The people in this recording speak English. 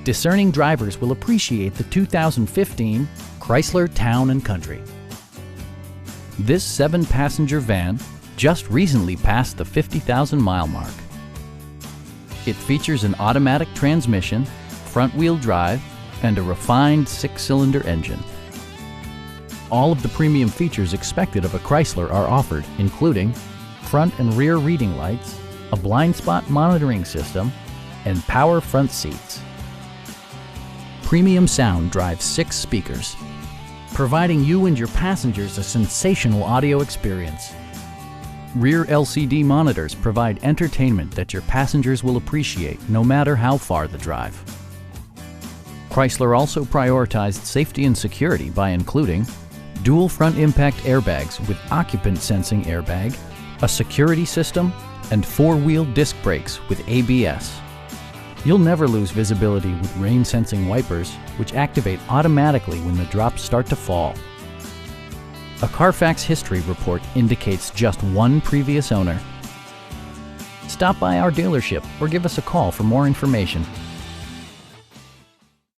discerning drivers will appreciate the 2015 Chrysler Town & Country. This 7-passenger van just recently passed the 50,000-mile mark. It features an automatic transmission, front-wheel drive, and a refined 6-cylinder engine. All of the premium features expected of a Chrysler are offered, including front and rear reading lights, a blind spot monitoring system, and power front seats. Premium sound drives 6 speakers, providing you and your passengers a sensational audio experience. Rear LCD monitors provide entertainment that your passengers will appreciate no matter how far the drive. Chrysler also prioritized safety and security by including dual front impact airbags with occupant sensing airbag, a security system, and 4-wheel disc brakes with ABS. You'll never lose visibility with rain-sensing wipers, which activate automatically when the drops start to fall. A Carfax history report indicates just 1 previous owner. Stop by our dealership or give us a call for more information.